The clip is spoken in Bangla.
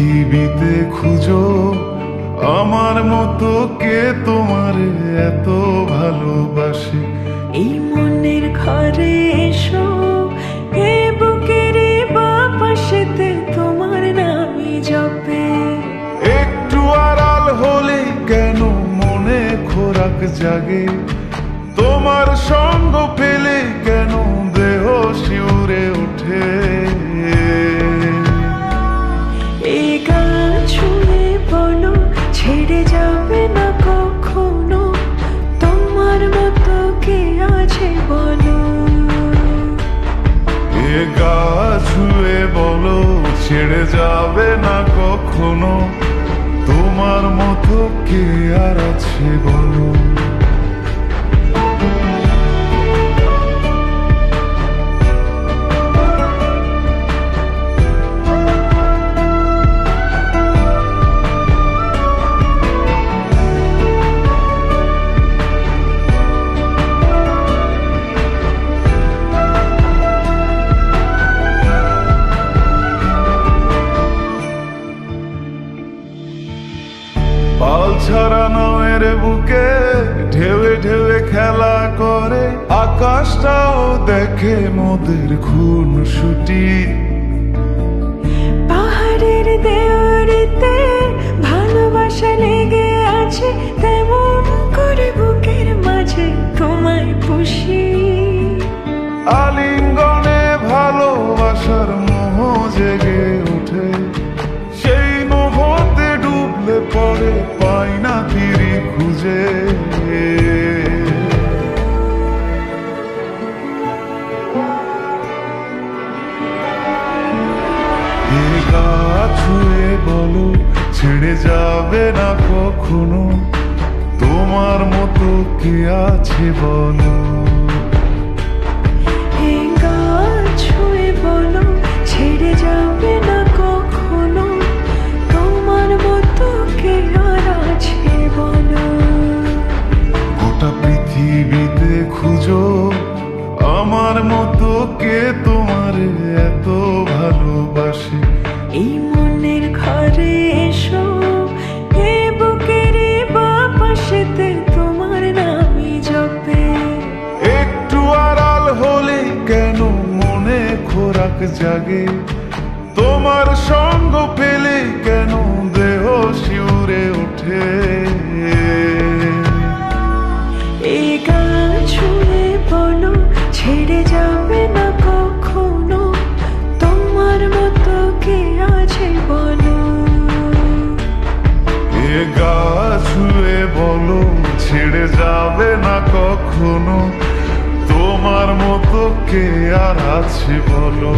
পৃথিবীতে খুঁজো আমার মতো কে তোমার এত ভালোবাসে। এই মনের ঘরে এসো, এ বুকের বাপাশেতে তোমার নামই জপে। একটু আড়াল হলে কেন মনে খোরাক জাগে, তোমার সঙ্গ পেলে কেন দেহ শিউরে ওঠে। এই গান ছুঁয়ে বলো ছেড়ে যাবে না কখনো, তোমার মতো কে আছে বলো। এ গা ছুঁয়ে বলো ছেড়ে যাবে না কখনো, তোমার মতো কে আর আছে বলো। পাল ছাড়া নামের বুকে ঢেউে ঢেউে খেলা করে, আকাশটাও দেখে মোদের খুনসুটি। পাহাড়ের দেওয়ারিতে ভালোবাসা লেগে আছে, তেমন করে বুকের মাঝে তোমায় পুষি। আলিঙ্গনে ভালোবাসার মোহ জেগে ওঠে, সেই মোহতে ডুবলে পরে পাই না তীরি খুঁজে। এ গা ছুঁয়ে বলো ছেড়ে যাবে না কখনো, তোমার মতো কে আছে বলো। এই গান ছুঁয়ে বলো ছেড়ে যাবে না কখনো, তোমার মতো কে আর আছে বলো। গোটা পৃথিবীতে খুঁজো আমার মতো কে তোমার এত ভালোবাসে। এই মনের ঘরে এসো, এ বুকের বাপাশেতে তোমার নামই জপে। একটু আড়াল হলে কেন মনে খোরাক জাগে, তোমার সঙ্গ পেলে কেন দেহ শিউরে ওঠে। এই গান ছুঁয়ে বলো ছেড়ে যাবে না কখনো, তোমার মতো কে আছে বলো। এ গা ছুঁয়ে বলো ছেড়ে যাবে না কখনো, তোমার মতো কে আর আছে বলো।